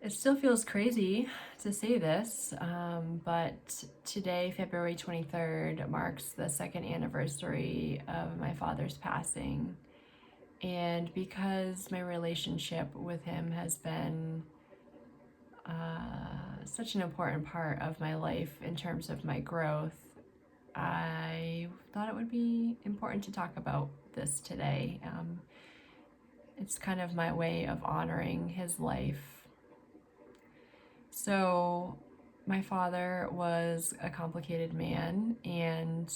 It still feels crazy to say this, but today, February 23rd, marks the second anniversary of my father's passing. And because my relationship with him has been such an important part of my life in terms of my growth, I thought it would be important to talk about this today. It's kind of my way of honoring his life. So, my father was a complicated man, and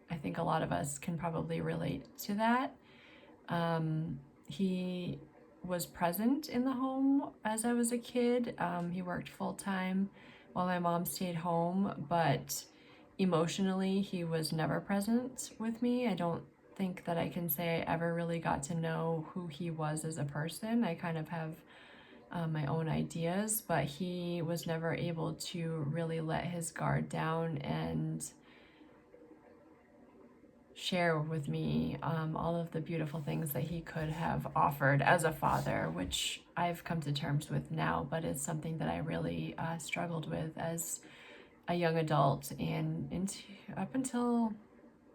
I think a lot of us can probably relate to that. He was present in the home as I was a kid. He worked full time while my mom stayed home, but emotionally, he was never present with me. I don't think that I can say I ever really got to know who he was as a person. I kind of have my own ideas, but he was never able to really let his guard down and share with me all of the beautiful things that he could have offered as a father, which I've come to terms with now, but it's something that I really struggled with as a young adult and up until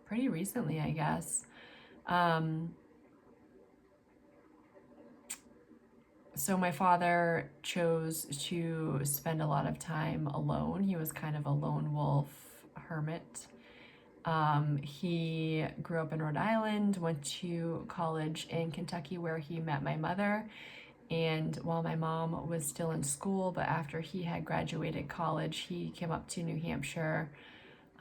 pretty recently, I guess. So my father chose to spend a lot of time alone. He was kind of a lone wolf hermit. He grew up in Rhode Island, went to college in Kentucky where he met my mother. And while my mom was still in school, but after he had graduated college, he came up to New Hampshire.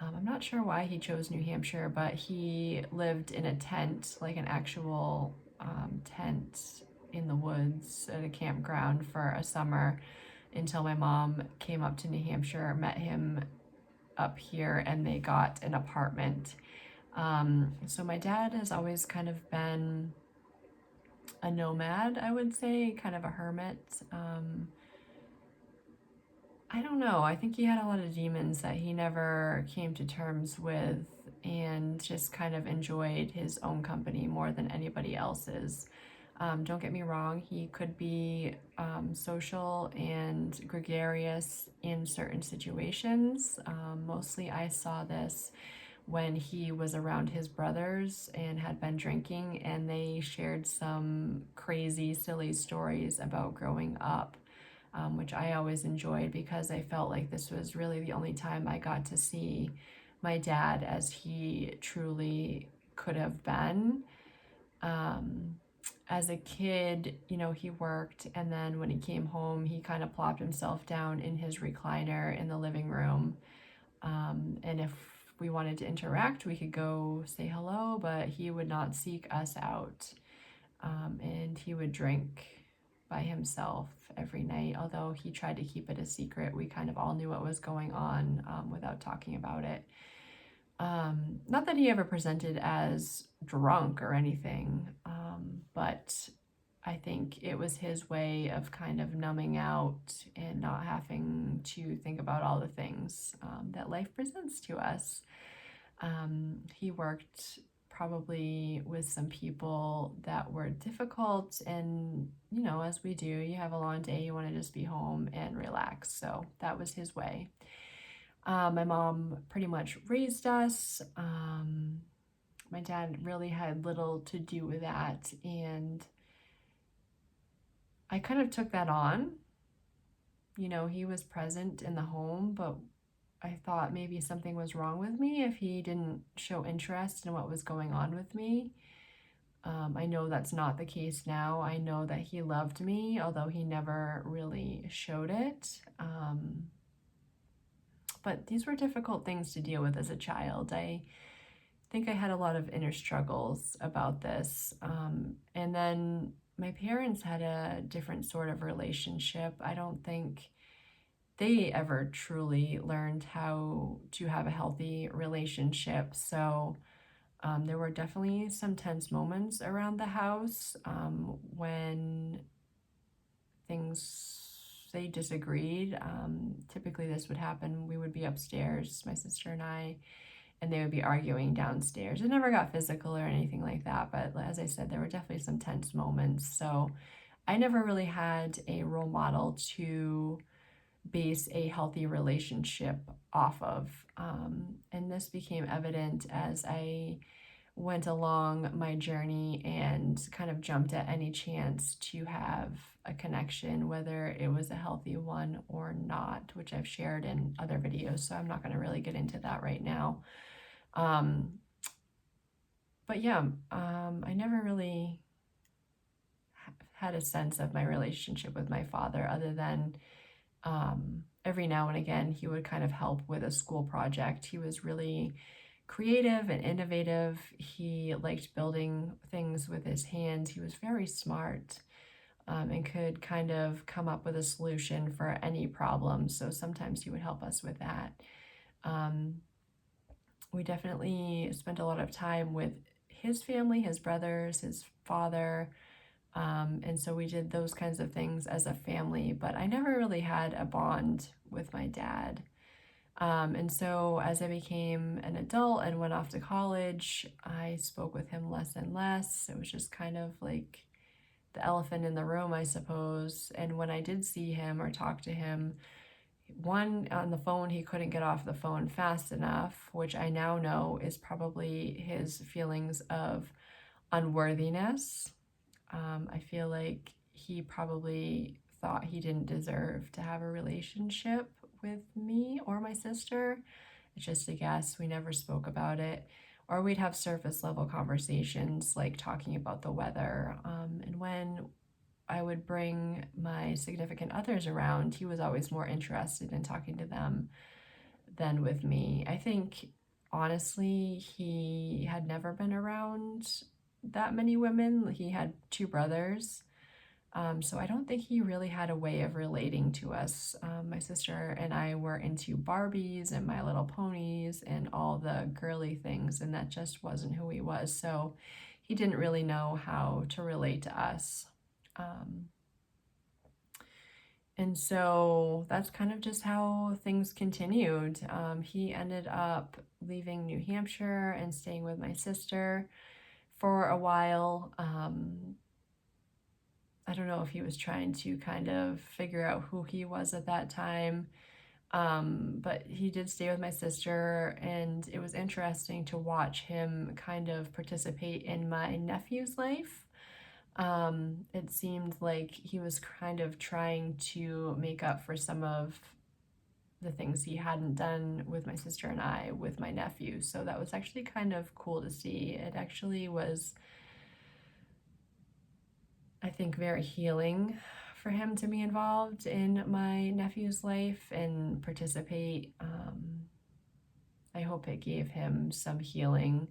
I'm not sure why he chose New Hampshire, but he lived in a tent, like an actual tent in the woods at a campground for a summer until my mom came up to New Hampshire, met him up here, and they got an apartment. So my dad has always kind of been a nomad, I would say, kind of a hermit. I don't know. I think he had a lot of demons that he never came to terms with and just kind of enjoyed his own company more than anybody else's. Don't get me wrong, he could be social and gregarious in certain situations. Mostly I saw this when he was around his brothers and had been drinking, and they shared some crazy, silly stories about growing up, which I always enjoyed because I felt like this was really the only time I got to see my dad as he truly could have been. As a kid, he worked, and then when he came home, he kind of plopped himself down in his recliner in the living room. And if we wanted to interact, we could go say hello, but he would not seek us out. And he would drink by himself every night, although he tried to keep it a secret. We kind of all knew what was going on without talking about it. Not that he ever presented as drunk or anything, but I think it was his way of kind of numbing out and not having to think about all the things that life presents to us. He worked probably with some people that were difficult, and as we do, you have a long day, you want to just be home and relax. So that was his way. My mom pretty much raised us. My dad really had little to do with that, and I kind of took that on. He was present in the home, but I thought maybe something was wrong with me if he didn't show interest in what was going on with me. I know that's not the case now. I know that he loved me, although he never really showed it. But these were difficult things to deal with as a child. I think I had a lot of inner struggles about this. And then my parents had a different sort of relationship. I don't think they ever truly learned how to have a healthy relationship. So there were definitely some tense moments around the house when they disagreed. Typically, this would happen. We would be upstairs, my sister and I, and they would be arguing downstairs. It never got physical or anything like that, but as I said, there were definitely some tense moments. So I never really had a role model to base a healthy relationship off of. And this became evident as I went along my journey and kind of jumped at any chance to have a connection, whether it was a healthy one or not, which I've shared in other videos. So I'm not going to really get into that right now. But yeah, I never really had a sense of my relationship with my father other than every now and again he would kind of help with a school project. He was really creative and innovative. He liked building things with his hands. He was very smart, and could kind of come up with a solution for any problem. So sometimes he would help us with that. We definitely spent a lot of time with his family, his brothers, his father. And so we did those kinds of things as a family, but I never really had a bond with my dad. And so as I became an adult and went off to college, I spoke with him less and less. It was just kind of like the elephant in the room, I suppose. And when I did see him or talk to him, one, on the phone, he couldn't get off the phone fast enough, which I now know is probably his feelings of unworthiness. I feel like he probably thought he didn't deserve to have a relationship with me or my sister. It's just a guess. We never spoke about it. Or we'd have surface level conversations like talking about the weather. And when I would bring my significant others around, he was always more interested in talking to them than with me. I think, honestly, he had never been around that many women. He had two brothers. So I don't think he really had a way of relating to us. My sister and I were into Barbies and My Little Ponies and all the girly things, and that just wasn't who he was. So he didn't really know how to relate to us. And so that's kind of just how things continued. He ended up leaving New Hampshire and staying with my sister for a while. I don't know if he was trying to kind of figure out who he was at that time. But he did stay with my sister, and it was interesting to watch him kind of participate in my nephew's life. It seemed like he was kind of trying to make up for some of the things he hadn't done with my sister and I with my nephew. So that was actually kind of cool to see. It actually was, I think, very healing for him to be involved in my nephew's life and participate. I hope it gave him some healing,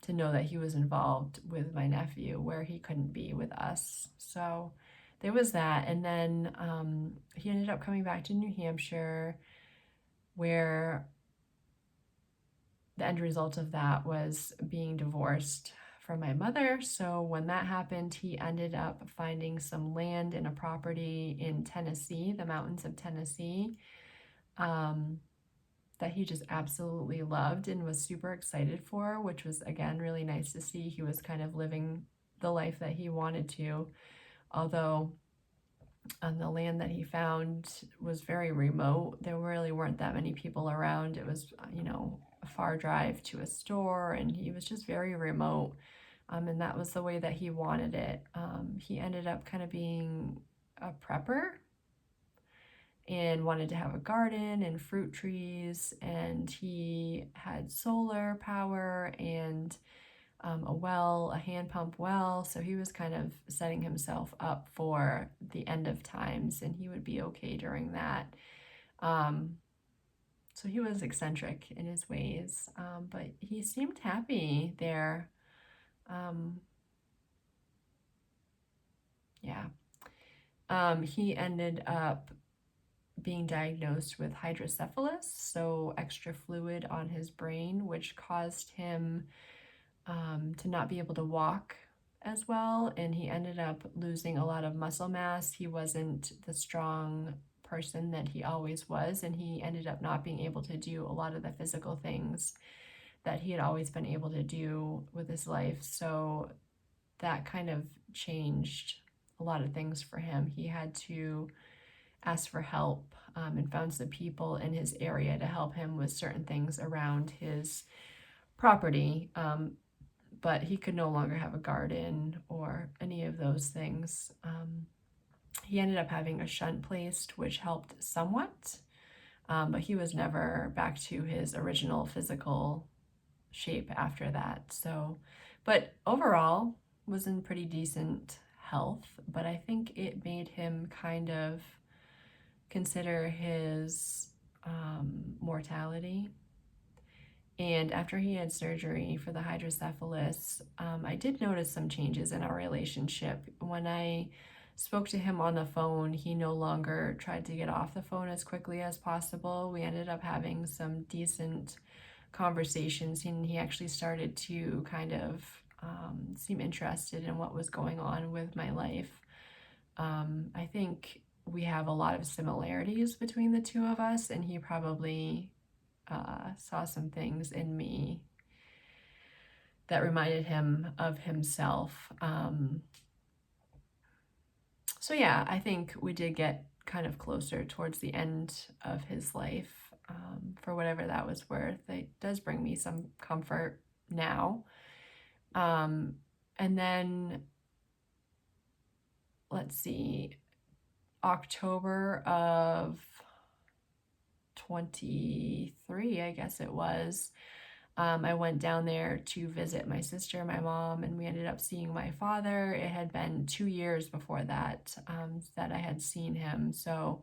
to know that he was involved with my nephew where he couldn't be with us. So there was that. And then he ended up coming back to New Hampshire, where the end result of that was being divorced from my mother. So when that happened, he ended up finding some land and a property in Tennessee, the mountains of Tennessee, that he just absolutely loved and was super excited for, which was, again, really nice to see. He was kind of living the life that he wanted to, although the land that he found was very remote. There really weren't that many people around. It was, a far drive to a store, and he was just very remote. And that was the way that he wanted it. He ended up kind of being a prepper and wanted to have a garden and fruit trees, and he had solar power and a hand pump well. So he was kind of setting himself up for the end of times, and he would be okay during that. So he was eccentric in his ways, but he seemed happy there. He ended up being diagnosed with hydrocephalus, so extra fluid on his brain, which caused him to not be able to walk as well, and he ended up losing a lot of muscle mass. He wasn't the strong person that he always was, and he ended up not being able to do a lot of the physical things that he had always been able to do with his life. So that kind of changed a lot of things for him. He had to ask for help, and found some people in his area to help him with certain things around his property. But he could no longer have a garden or any of those things. He ended up having a shunt placed, which helped somewhat, but he was never back to his original physical shape after that. So, but overall, was in pretty decent health, but I think it made him kind of consider his mortality. And after he had surgery for the hydrocephalus, I did notice some changes in our relationship. When I spoke to him on the phone, he no longer tried to get off the phone as quickly as possible. We ended up having some decent conversations, and he actually started to kind of seem interested in what was going on with my life. I think we have a lot of similarities between the two of us, and he probably saw some things in me that reminded him of himself. So yeah, I think we did get kind of closer towards the end of his life, for whatever that was worth. It does bring me some comfort now. And then, let's see, October of 23, I guess it was, I went down there to visit my sister, my mom, and we ended up seeing my father. It had been 2 years before that, that I had seen him. So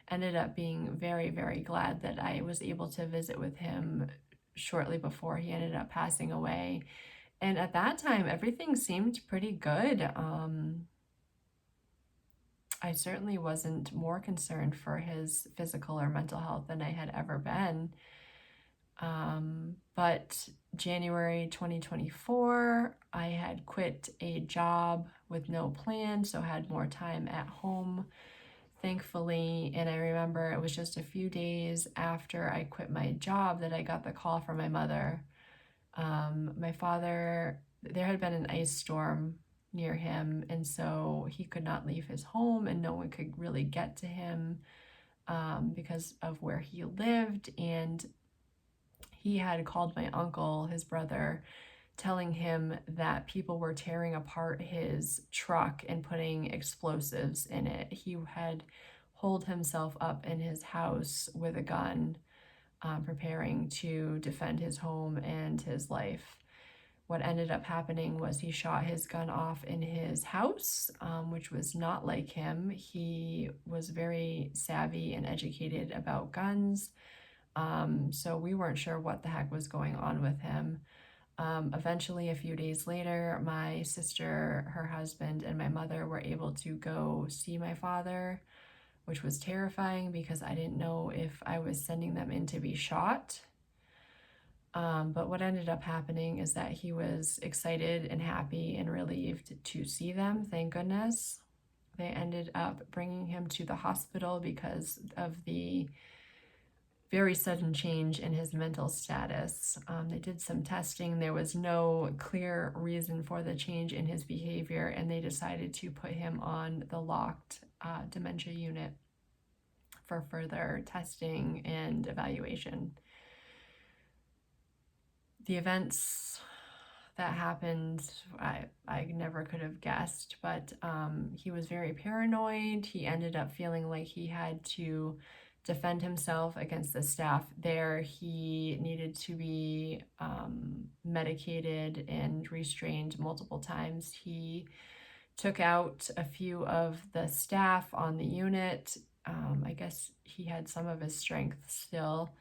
ended up being very, very glad that I was able to visit with him shortly before he ended up passing away. And at that time, everything seemed pretty good. I certainly wasn't more concerned for his physical or mental health than I had ever been. But January 2024, I had quit a job with no plan, so had more time at home, thankfully. And I remember it was just a few days after I quit my job that I got the call from my mother. My father, there had been an ice storm near him, and so he could not leave his home, and no one could really get to him because of where he lived. And he had called my uncle, his brother, telling him that people were tearing apart his truck and putting explosives in it. He had holed himself up in his house with a gun, preparing to defend his home and his life. What ended up happening was he shot his gun off in his house, which was not like him. He was very savvy and educated about guns. So we weren't sure what the heck was going on with him. Eventually, a few days later, my sister, her husband, and my mother were able to go see my father, which was terrifying because I didn't know if I was sending them in to be shot. But what ended up happening is that he was excited and happy and relieved to see them, thank goodness. They ended up bringing him to the hospital because of the very sudden change in his mental status. They did some testing. There was no clear reason for the change in his behavior, and they decided to put him on the locked dementia unit for further testing and evaluation. The events that happened, I never could have guessed, but he was very paranoid. He ended up feeling like he had to defend himself against the staff there. He needed to be medicated and restrained multiple times. He took out a few of the staff on the unit. I guess he had some of his strength still.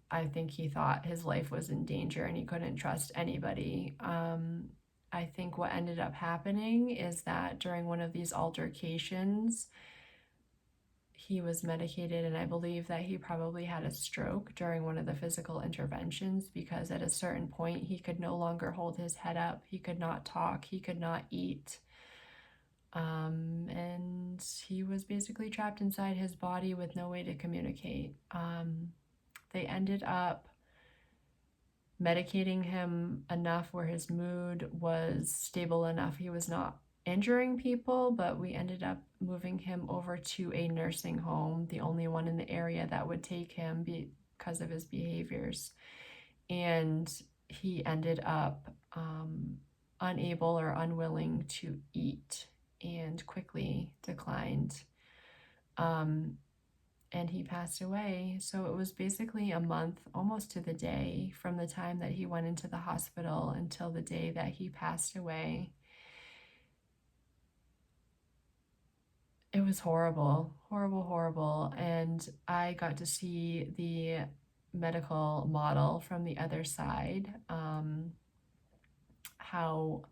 I think he thought his life was in danger and he couldn't trust anybody. I think what ended up happening is that during one of these altercations, he was medicated, and I believe that he probably had a stroke during one of the physical interventions, because at a certain point he could no longer hold his head up, he could not talk, he could not eat, and he was basically trapped inside his body with no way to communicate. They ended up medicating him enough where his mood was stable enough. He was not injuring people, but we ended up moving him over to a nursing home, the only one in the area that would take him because of his behaviors. And he ended up unable or unwilling to eat and quickly declined. And he passed away. So it was basically a month, almost to the day, from the time that he went into the hospital until the day that he passed away. It was horrible, horrible, horrible. And I got to see the medical model from the other side, how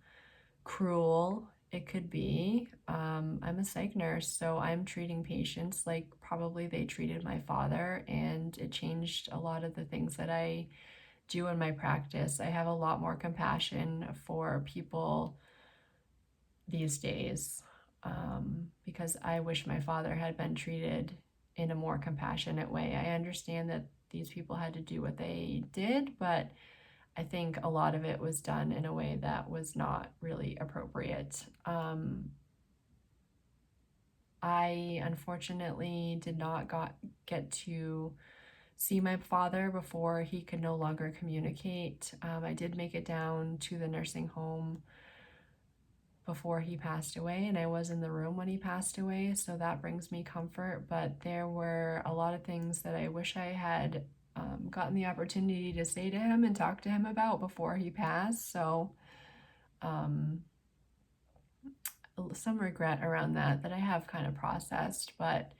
cruel it could be. I'm a psych nurse, so I'm treating patients like probably they treated my father, and it changed a lot of the things that I do in my practice. I have a lot more compassion for people these days, because I wish my father had been treated in a more compassionate way. I understand that these people had to do what they did, but I think a lot of it was done in a way that was not really appropriate. I unfortunately did not get to see my father before he could no longer communicate. I did make it down to the nursing home before he passed away, and I was in the room when he passed away, so that brings me comfort. But there were a lot of things that I wish I had gotten the opportunity to say to him and talk to him about before he passed. So some regret around that I have kind of processed, but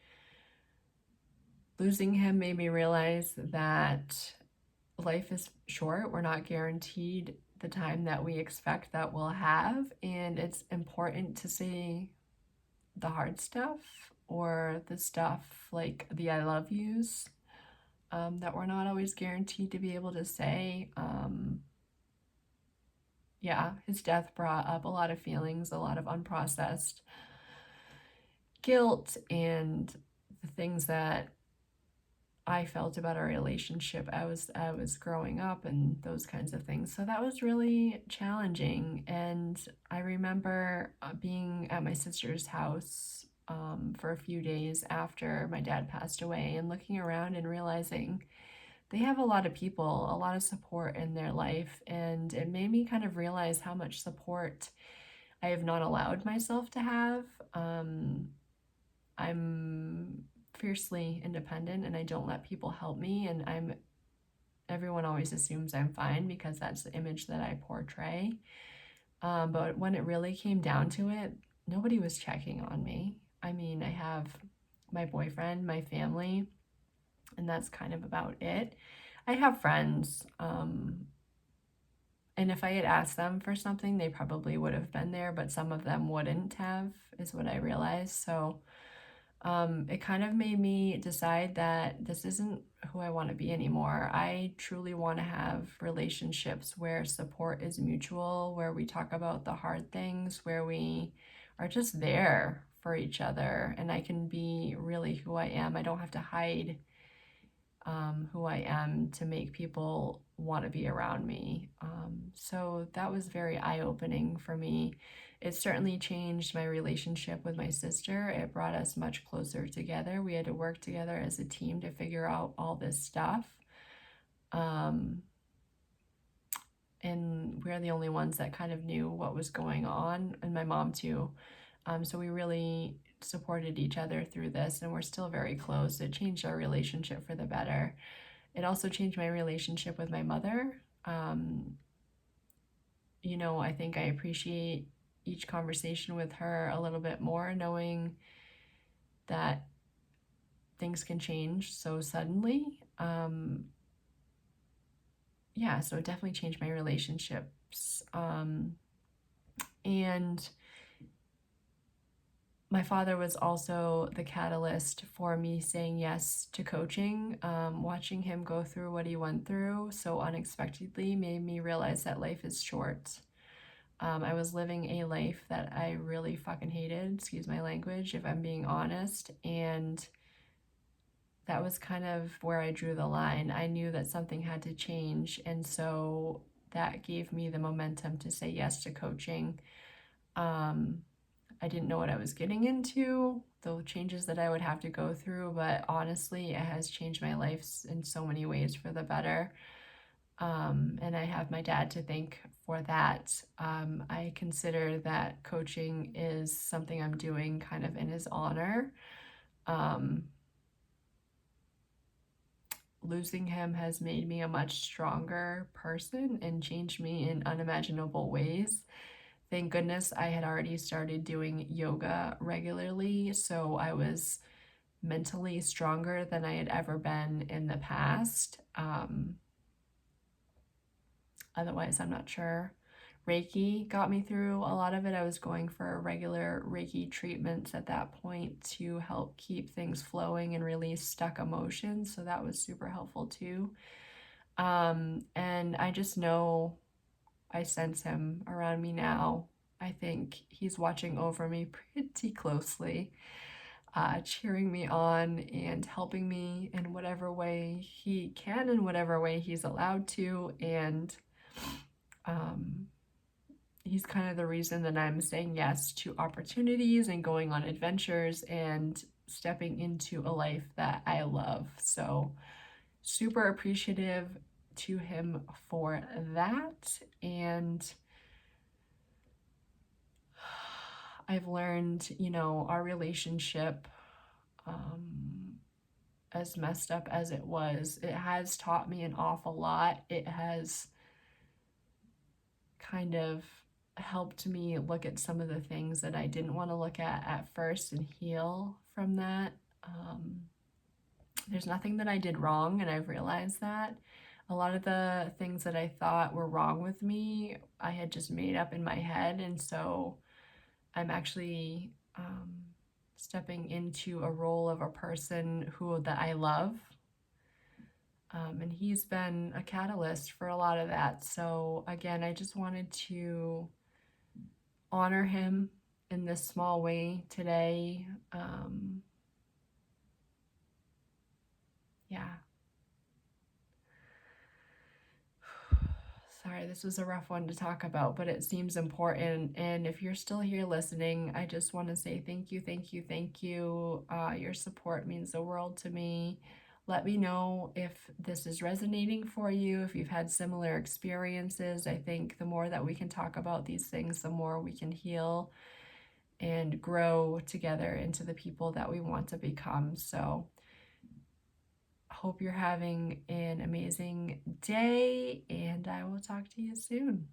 losing him made me realize that life is short. We're not guaranteed the time that we expect that we'll have, and it's important to say the hard stuff, or the stuff like the I love yous, that we're not always guaranteed to be able to say. Yeah, his death brought up a lot of feelings, a lot of unprocessed guilt, and the things that I felt about our relationship. I was growing up and those kinds of things. So that was really challenging. And I remember being at my sister's house for a few days after my dad passed away, and looking around and realizing they have a lot of people, a lot of support in their life. And it made me kind of realize how much support I have not allowed myself to have. I'm fiercely independent, and I don't let people help me, and everyone always assumes I'm fine because that's the image that I portray. But when it really came down to it, nobody was checking on me. I mean, I have my boyfriend, my family, and that's kind of about it. I have friends, and if I had asked them for something, they probably would have been there, but some of them wouldn't have, is what I realized. So it kind of made me decide that this isn't who I want to be anymore. I truly want to have relationships where support is mutual, where we talk about the hard things, where we are just there for each other, and I can be really who I am. I don't have to hide who I am to make people want to be around me. So that was very eye-opening for me. It certainly changed my relationship with my sister. It brought us much closer together. We had to work together as a team to figure out all this stuff. And we're the only ones that kind of knew what was going on, and my mom too. So we really supported each other through this, and we're still very close. It changed our relationship for the better. It also changed my relationship with my mother. I think I appreciate each conversation with her a little bit more, knowing that things can change so suddenly. Yeah, so it definitely changed my relationships. And my father was also the catalyst for me saying yes to coaching. Watching him go through what he went through so unexpectedly made me realize that life is short. I was living a life that I really fucking hated, excuse my language, if I'm being honest. And that was kind of where I drew the line. I knew that something had to change, and so that gave me the momentum to say yes to coaching. I didn't know what I was getting into, the changes that I would have to go through, but honestly, it has changed my life in so many ways for the better. And I have my dad to thank for that. I consider that coaching is something I'm doing kind of in his honor. Um, Losing him has made me a much stronger person and changed me in unimaginable ways. Thank goodness I had already started doing yoga regularly, so I was mentally stronger than I had ever been in the past. Otherwise, I'm not sure. Reiki got me through a lot of it. I was going for regular Reiki treatments at that point to help keep things flowing and release stuck emotions. So that was super helpful too. And I just know I sense him around me now. I think he's watching over me pretty closely, cheering me on and helping me in whatever way he can, in whatever way he's allowed to. And um, he's kind of the reason that I'm saying yes to opportunities and going on adventures and stepping into a life that I love. So, super appreciative to him for that. And I've learned, our relationship, as messed up as it was, it has taught me an awful lot. It has kind of helped me look at some of the things that I didn't want to look at first and heal from that. There's nothing that I did wrong, and I've realized that. A lot of the things that I thought were wrong with me, I had just made up in my head, and so I'm actually stepping into a role of a person that I love. And he's been a catalyst for a lot of that. So again, I just wanted to honor him in this small way today. Yeah. Sorry, this was a rough one to talk about, but it seems important. And if you're still here listening, I just want to say thank you, thank you, thank you. Your support means the world to me. Let me know if this is resonating for you, if you've had similar experiences. I think the more that we can talk about these things, the more we can heal and grow together into the people that we want to become. So, hope you're having an amazing day, and I will talk to you soon.